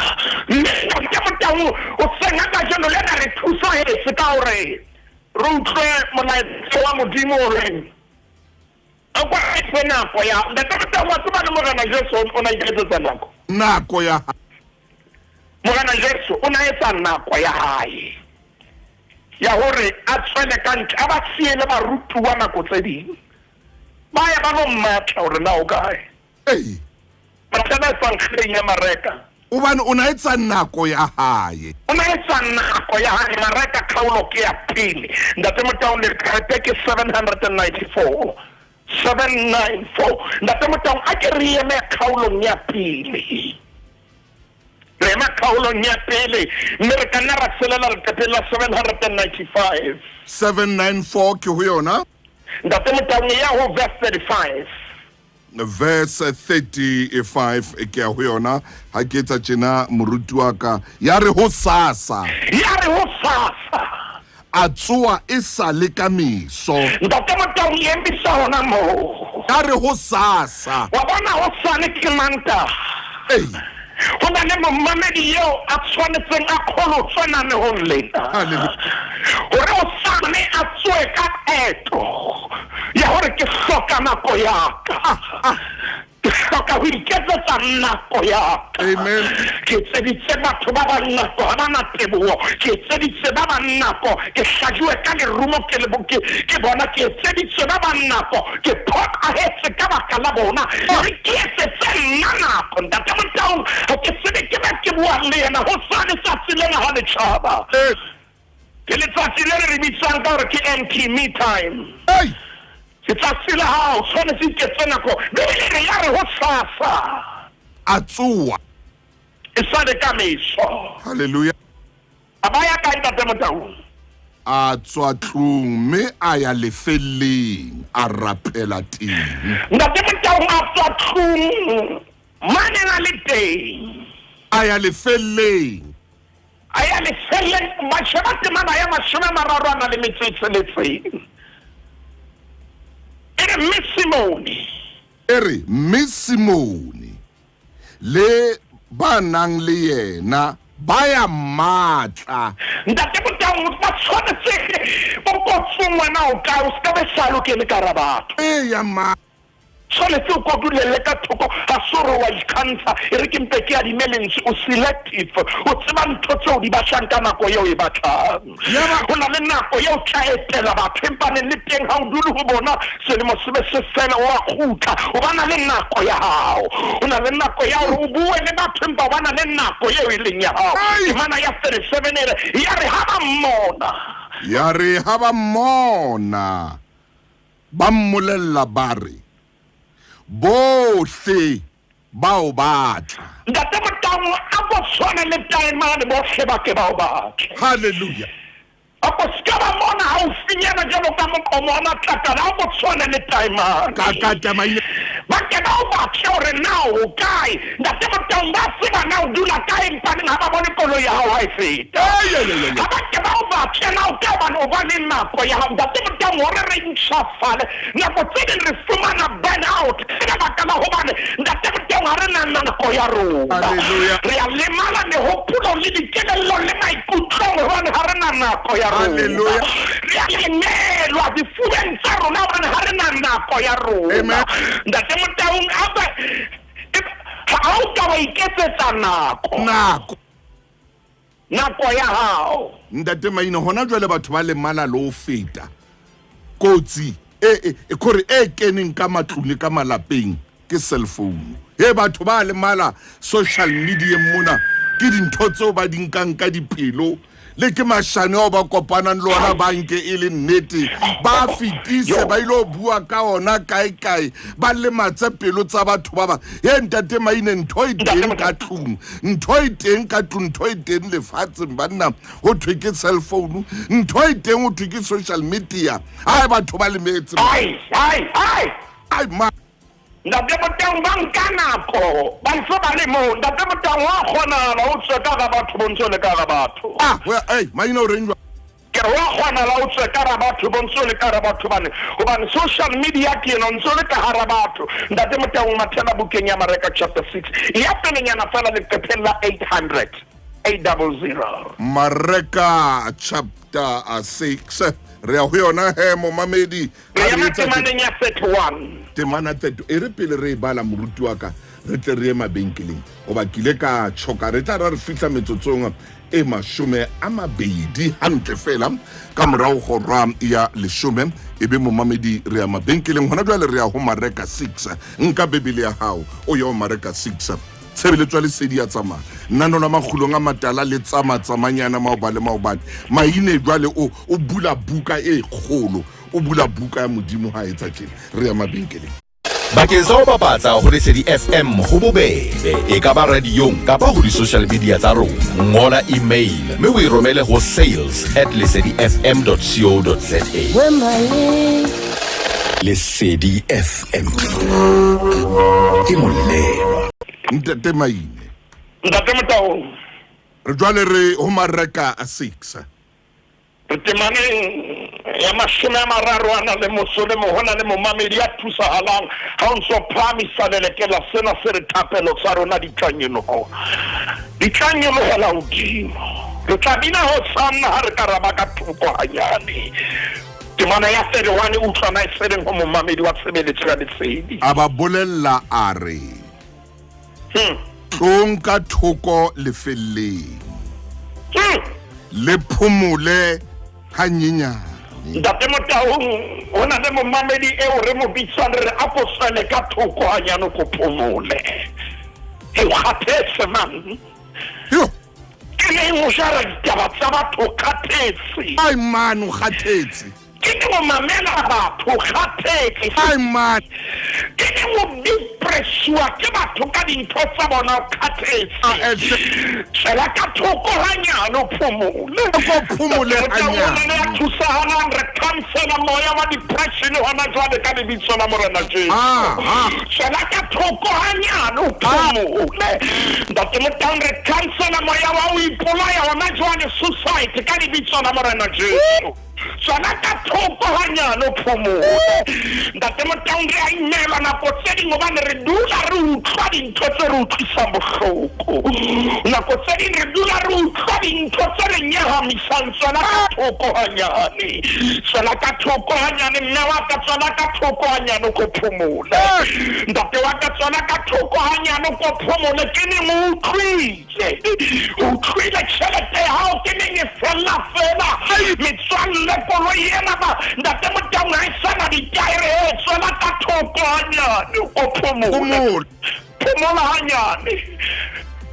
ntate Motaung o senga ka jeno le na re thusa hetse ka hore re utlwe molaetsa wa modimo o reng a kwa e nako ya ntate Motaung wa tseba le Morena Jesu o na iketsetsa nako ya Morena Jesu o na etsa nako ya hae ya hore a tswele ka ntle a ba siele barutuwa nako tse ding ba ya ba go mmatla hore na o kae mathana e sankgeleng ya mareka ubani o na etsa nako ya hae o na etsa nako ya hae mareka kgaolo ke ya pele ntate Motaung le karete ke 794 ntate Motaung a ke re eme kgaolong ya pele rema kgaolong ya pele mme re ka nna ra selela lekapeng la 795 794 ke ho yona ntate Motaung ya ho verse 35 verse 35 ke ho yona ha ke etsa tjena moruti wa ka ya re ho sasa a tsoa e sa le ka meso ntate Motaung e embisa hona mo ya re ho sasa wa bona ho sane ke manta ho na le momamedi eo a tshwanetseng a kgolo tshwanane ho lena hore o sane a tswe ka eto ya hore ke hloka nako ya ka ke hloka ho iketsetsa nako ya ka ke tseditse batho ba ba nako ha ba na teboho ke tseditse ba ba nako ke hlajuwe ka lerumo ke bona ke tseditse ba ba nako ke phokahetse ka baka la bona re ke etsetse nna nako ntate Motaung ha ke tsebe ke ba ke bua le yena ho sane tsatsi lena ha le tshaba ke letsatsi le re bitsang ka hore ke empty me time tsatsi la hao tshwanetse ke tsenako bele ya re ho sasa a tsoa e sa le ka meso haleluya abaya ka ntate Motaung a tswa tlung mme a ya lefeleng a rapela teng ntate Motaung a tswa tlung mane na le teng a ya lefeleng masheba temana ya mashome mararo na le metsetseletseng Miss Simone le banang le yena ba ya matla ntate Motaung ba tshwanetse o kotsongwa na o ka o ska be salo ke le karabato ya ma tshwanetse o kodulele ka thoko ga soro wa ikgantsha e re ke mpe ke ya di-melons o selective o tseba ntho tseo di batlang ka nako eo e batlang go na le nako eo tla etela batho empaneng le teng ga o dule go bona selemo se be se fela o a kgutla o bana le nako ya gago o na le nako ya gore o bue le batho empa o bana le nako eo e leng ya gago temana ya 37 ere ya re ha ba mmona ba mmolella ba re bohle bao batla ntate Motaung a go tshwana le taemane bohle ba ke bao batla haleluya a go ska ba mona ha o finyana jalo ka mona tlakala a go tshwana le taemane ka tamaile ba ke bao batla hore na o kae ntate Motaung ba tseba na o dula kae empaneng ha ba bone koloi ya hao ha e feta ha ba ke bao batla na o ka o ba le nako ya hao ntate Motaung hore re ntshafale nako tse ding re fumana burn out ka baka la hobane ntate Motaung ha re na nako ya rona re a lemala mehopolo le dikelello le maikutlo hobane ha re na nako ya rona re a lemelwa difubeng tsa rona hobane ha re na nako ya rona ntate Motaung ha o ka wa iketsetsa nako ya hao ntate Maina hona jwale batho ba lemala le o feta kotsi kore keneng ka matlong le ka malapeng ke cell phone batho ba le mala social media mona ke dintho tseo ba dinkang ka dipelo le ke mashane o ba kopanang le ona banke e le nnete ba fitise ba ilo bua ka ona kae ba le matse pelo tsa batho ba ba ntate maine ntho e teng ka tlung ntho e teng lefatsheng banna ho thwe ke cell phone ntho e teng ho thwe ke social media batho ba le metse ai ma Ndate motang bang kanako bang so ba le mo ndate motang wa khona la o tseka ga batho bontsho le ka ga batho maina o renjwa ke wa khona la o tseka ga batho bontsho le ka ga batho bane hobane social media ke no ntso le ka ga batho ndate motang mathela bukeng ya Mareka chapter 6 ya pelenyana fela le pepela 800 Mareka chapter 6 re a ho yona mo mamedi re ya temaneng ya 31 temana 30 e re pele re bala moruti wa ka re tle re mabenkeleng o ba kile ka choka re tla re fihla metsotsong e mashome a mabedi hantle fela ka morao go rwa ya leshome e be mo mamedi re ya mabenkeleng hona jwale re ya ho Mareka 6 nka bebele ya hao o yo Mareka 6 sebeletswa le sedi ya tsamaya nano la Makgulong A Matala le tsamanyana maobale maine jwale o bula buka e kgolo o bula buka ya modimo ha etsa tjena re ya mabenkeleng bakeng sa ho bapatsa ho Lesedi FM ho bobebe e ka ba radiong kapa ho di-social media tsa rona ngola email mme o e romele ho sales@lesedifm.co.za Lesedi FM ke molelo ntate maine ndate motao re jwale re ho Mareka 6 temane ya mashome a mararo ana le mosole mo hona le momamedi ya thusa halang ha o ntso phamisa lelekela sena se re thapelo tsa rona ditlanyelo hela hodimo re tla bina ho sanna ha re karaba ka thoko hanyane temana ya 31 utlwana e sereng ho momamedi wa tshebeletso ya Lesedi aba bolella a re tlong ka thoko lefelleng le phomole hanyenyane ndate motao hona le momamedi eo re mo bitsang re apostole ka thoko hanyane ko phomole e khathetse man ke ne mo shara ditaba tsa batho khathetse ai man o khathetse ke ne mo mamela batho khathetse ai man ke ne mo depressua ke batho ka dintho tsa bona khathetse tsela ka thoko hanyane phomole hanyane ya thusa hana re cancela moya wa depression hona jwale ka lebitso la Morena Jesu tsela ka thoko hanyane phomole ndate motang re cancela moya wa o ipolaya hona jwale suicide ka lebitso la Morena Jesu tsana ka thoko hanyane phomole ndate motang re a inela nako tse dingwe bane re dula re utlwa dintho tse re utlwisang bohloko nako tse ding re dula re utlwa dintho tse re nyahamisang tsana ka thoko hanyane tsana ka thoko hanyane mme wa ka tsana ka thoko hanyane ko phomole ndate wa ka tsana ka thoko hanyane ko phomole ke ne mo utlwile tšhelete ya hao ke neng e fela metswalle kolo yena ba ndate motang ha isana ditaere tswela ka thoko hanyane ko phomole hanyane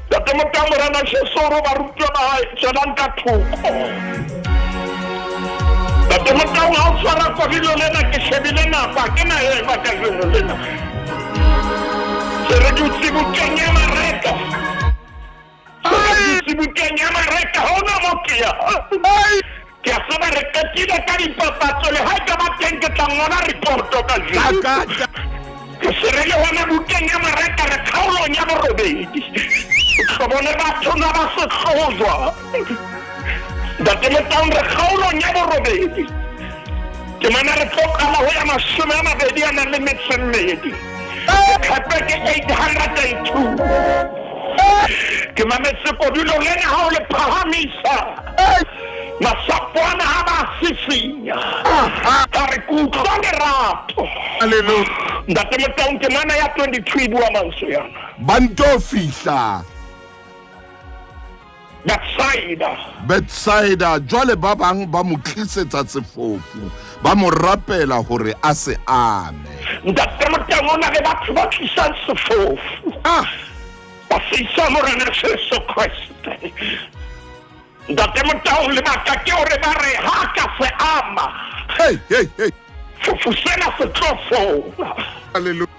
ndate motang Morena Jesu ba rutwana hae tswela ka thoko ndate motang ha o tshwara kobilo lena ke shebile napa ke na e ba ka jeno lena se re dutse bukeng ya Mareka bukeng ya Mareka hona mokia ke a saba re katile ka dipapatso le ha ka ba teng ke tla ngona reporto ka jeno ke serele hona bukeng ya Mareka re kgaolong ya borobedi go bone batho na ba se tlhojwa ndate motang re kgaolong ya borobedi ke mana re tlokala ho ya mashome a mabedi a nang le metso mmedi khape ke 802 ke mametse kobilo lena ha o le phahamisa masapwana ha ba sisinya ka re kutlwa lerato haleluya ndate motang ke mana ya 22 bua manso yana banto fihla Bethsaida jwale ba bang ba mo tlisetsa sefofu ba mo rapela hore a se ame. Ntate Motang ona le batho ba tlisang sefofu ba se isa Morena Jesu Kriste. Ntate Motang le baka ke hore ba re ha ka se ama. Hey. Fofu sena se tlo fola. Hallelujah.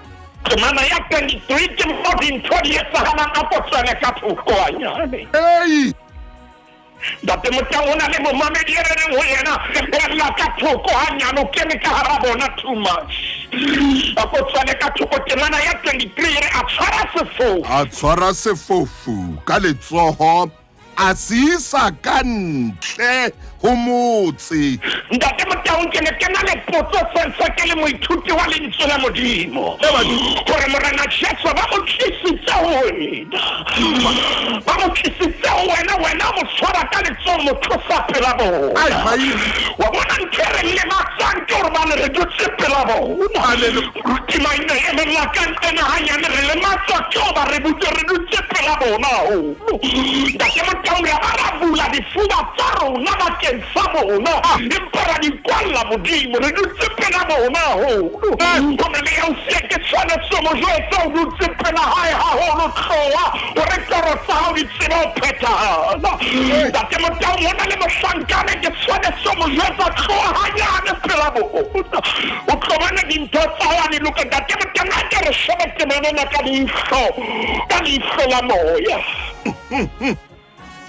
Mana ya 23 ke mo dintho di etsahalang a potsane ka thokonyane. Hey! Ntate Motang ona le momamedi e reng ho yena ela ka thoko hanyane o kene ka hara bona too much. A potsane ka thoko ke mana ya 23 re a tshwara sefofu ka letsoho a sisa ka ntle ho motse. Ntate Motang ke ne ke na le potso sense ke le moithuti wa lentswe la Modimo gore Morena Jesu ba mo tlisitse wena mo tshwara ka letsoho mo tlosa pela bona. Wa bona nkere le matsanke gore ba le re dutse pela bona. Timaine e me la kantena hanyane re le matsanke ba re dutse pela bona. Ntate Motang ya arabula difuba tsa rona bakeng sa bona empa di kwalla Modimo re dutse pela bona gone le o se ke tshwanetse mo jwetsa o dutse pela hae haholo tloa o re toro tsa hao di tseba ho phethahala. Ntate Motang ona le mohlankane ke tshwanetse mo jwetsa tloa hanyane pela bona o tlo bona dintho tsa hao a di loka. Ntate Motang a ke re shebe temanena ka leihlo la moya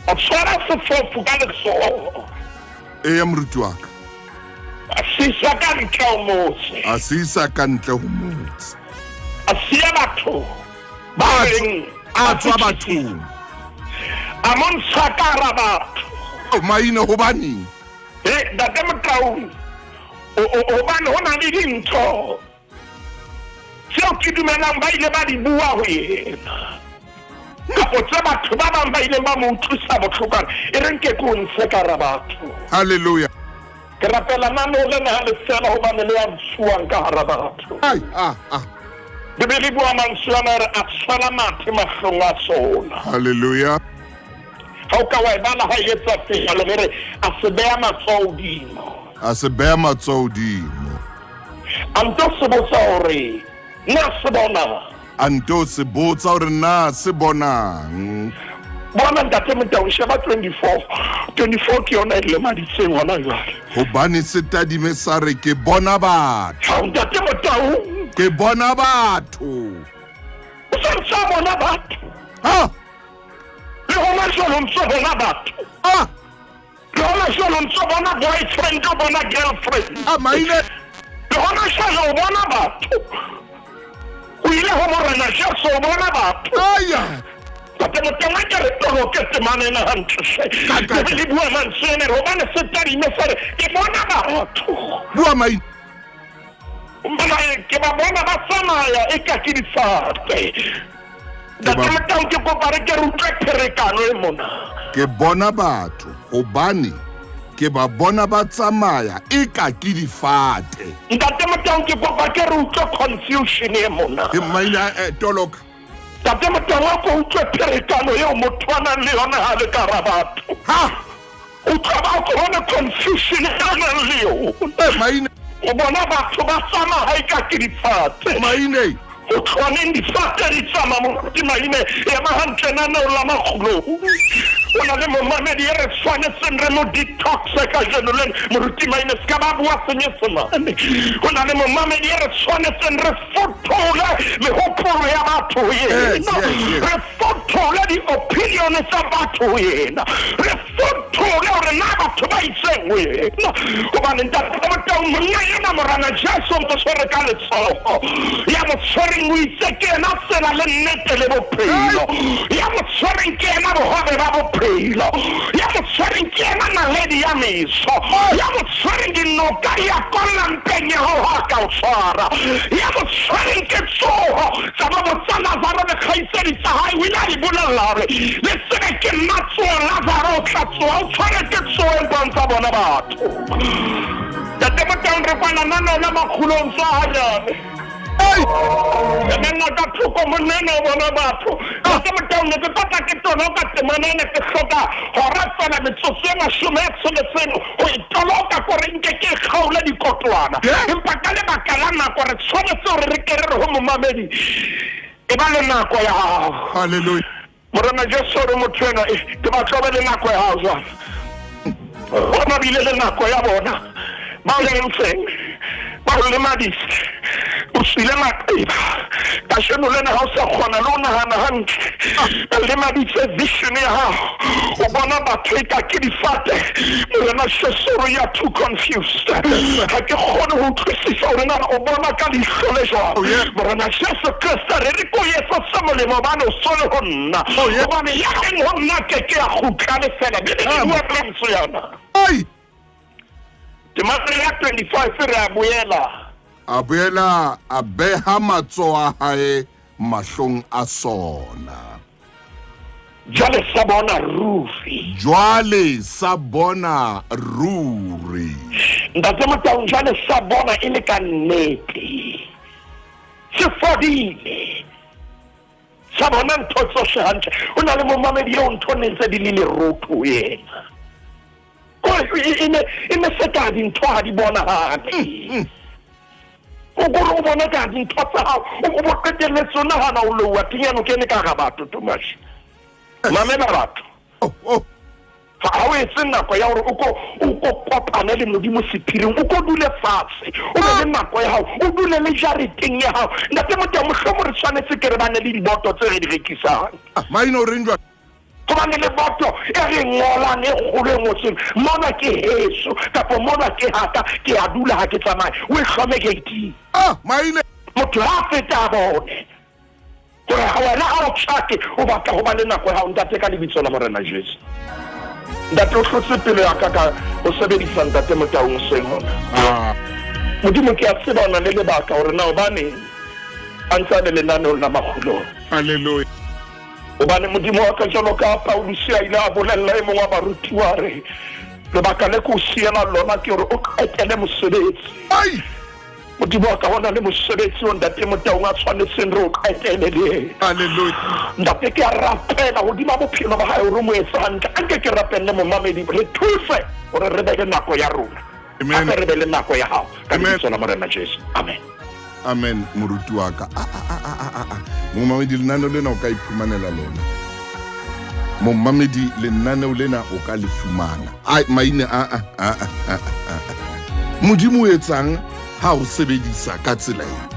o tshwara sefofu ka letsoho. Moruti wa ka a sisa ka ntle ho motse a siya batho ba reng a tswa bathong a montsha ka hara batho. maina hobaneng Ntate Motang hobane ho na le dintho tseo ke dumelang ba ile ba di bua ho yena kapo tsa batho ba bang ba ile ba mo utlwisa botlhokwana e reng ke ko ntshe ka hara batho. Hallelujah. Ke rapela nano le na le fela hobane le ya tsuwang ka hara batho. Bibele bua mantswana re a tshwala mathe mahlong a sona. Hallelujah. Ha o ka wa bala ha etsa fela le re a se beha matsoho dimo. Anto se botsa hore na se bona. Anto se botsa hore na se bonang. Bona Ntate Motang sheba 24 ke yona ile maditseng hona jwale. Hobane se tadime sa re ke bona batho. Ntate Motang ke bona batho. O sa bona batho. Le hona jwale ntse bona batho. Le hona jwale ntse bona boyfriend o bona girlfriend. Maine. Le hona jwale o bona batho. O ile ho Morena Jesu o bona batho. Ntate Motang a ke re toloke temanena hantle. Ke le bua mantsene hobane se tadime sa re ke bona batho. Bua maine. Ke ba bona ba tsamaya e ka ke difate. Ntate Motang ke kopare ke rutlwe pherekano e mona. Ke bona batho hobane ke ba bona ba tsamaya e ka ke difate. Ntate Motang ke kopa ke rutlwe confusion e mona. Ke maina toloka. Ntate Motang a ko utlwe pherekano eo motho a nang le yona ha le ka hara batho. O tla ko bona confusion e nang le yona. Maine. O bona batho ba tsamaya e ka ke difate. Maine. O tshwaneng difate di tsamaya moruti maine e mahantle nana o la Makgulong. O na le momamedi e re tshwanetseng re mo detoxe ka jeno lena moruti maine se ka ba bua senyesemane. O na le momamedi e re tshwanetseng re fotole mehopolo ya batho ho yena. Re fotole di-opinion tsa batho ho yena. Re fotole hore na batho ba itseng ho yena. Hobane Ntate Motang monna ena Morena Jesu ntse tshwere ka letsoho ya mo tshwereng o itse ke ena tsela le nnete le bophelo. Ya mo tshwereng ke ena bohobe ba bophelo. Ya mo tshwereng ke ena naledi ya meso. Ya mo tshwereng dinoka ya kolla mpeng ya ho haka o tshwara. Ya mo tshwereng ke tsoho tsa ba botsa Lazaro le kgaitsedi tsa hae o ile a di bolella hore le tsebe ke matsoho Lazaro o tla tsoha o tshwere ke tsoho e bontsha bona batho. Ntate Motang re kwana nana la Makgulong sa hanyane. nna ka thoko monene o bona batho ke motaone ke tota ke tona ka temanene ke hloka hora tsena metsotso e 10 ho itoloka gore nke ke kgaula dikotwana empa ka le bakala nako re tshwanetse re re kere ho momamedi e ba le nako ya hao. Hallelujah. Morena Jesu re mothwena ke ba tlobe le nako ya hao jwale bona bile le nako ya bona ba le ntsheng ba le madisi o sile maqeba ka sheno lena ha o sa kgona le o nahana hantle le maditse vision ya hao o bona batho e ka ke difate morena Jesu ya too confused ha ke kgone ho utlwisisa hore na o bona ka leihlo le jwang morena Jesu Kristo re re ko Yesu se molemo bana o sole ho nna hobane ya eng ho nna ke a kgutla le fela be le bua plans yana Matthew 25 re a boela a beha matsoho a hae mahlong a sona jwale sa bona ruri ntate Motaung jwale sa bona e le ka nnete se fodile sa bona ntho tsohle hantle o na le momamedi eo ntho ne ntse di le lerotho yena ine seta dintho ha di bona hane o go bona ka dintho tsa hao o bo qetelletse o nahana o lowa tinyano ke ne ka ga batho Thomas mamela batho ha o etse nako ya hore o kopane le Modimo sephiring o ko dule fatshe o be le nako ya hao o dule le jareteng ya hao ntate Motaung mohlomo re tshwanetse ke re bane le diboto tse re di rekisang maino renjwa Kobane le boto e re ngolang e kgolo e ngotseng mona ke heso kapo mona ke hata ke a dula ha ke tsamaye o e hlome gate maine motho ha feta bone gore ha wena ha o tshake o batla ho ba le nako ha o ntate ka lebitso la morena Jesu ntate o hlotse pele ya ka o sebedisa ntate Motaung sengona Modimo ke a tseba ona le lebaka hore na o bane antsa le lenane la Makgulong. Hallelujah. Obane Modimo wa ka jalo ka Paulus ya ile a bolella e mongwa barutiwa re lebaka le ko siela lona ke hore o qetele mosebetsi Modimo wa ka hona le mosebetsi o ntate Motaung a tshwanetseng re o qetele le Hallelujah. ntate ke a rapela hodima bophelo ba hae hore mo etsa hantle anke ke rapelle momamedi re thuse hore re be le nako ya rona Amen. Re be le nako ya hao ka Amen. ditso la morena Jesu amen Amen moruti wa ka momamedi lenaneo lena o ka iphumanela lona momamedi lenaneo lena o ka le fumana maine Modimo o etsang ha o sebedisa ka tsela ena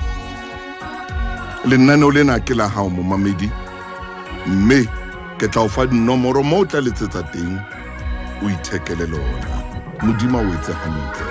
lenaneo lena ke la hao momamedi mme ke tla o fa dinomoro mo o tla letsetsa teng o ithekele lona Modimo o etse hantle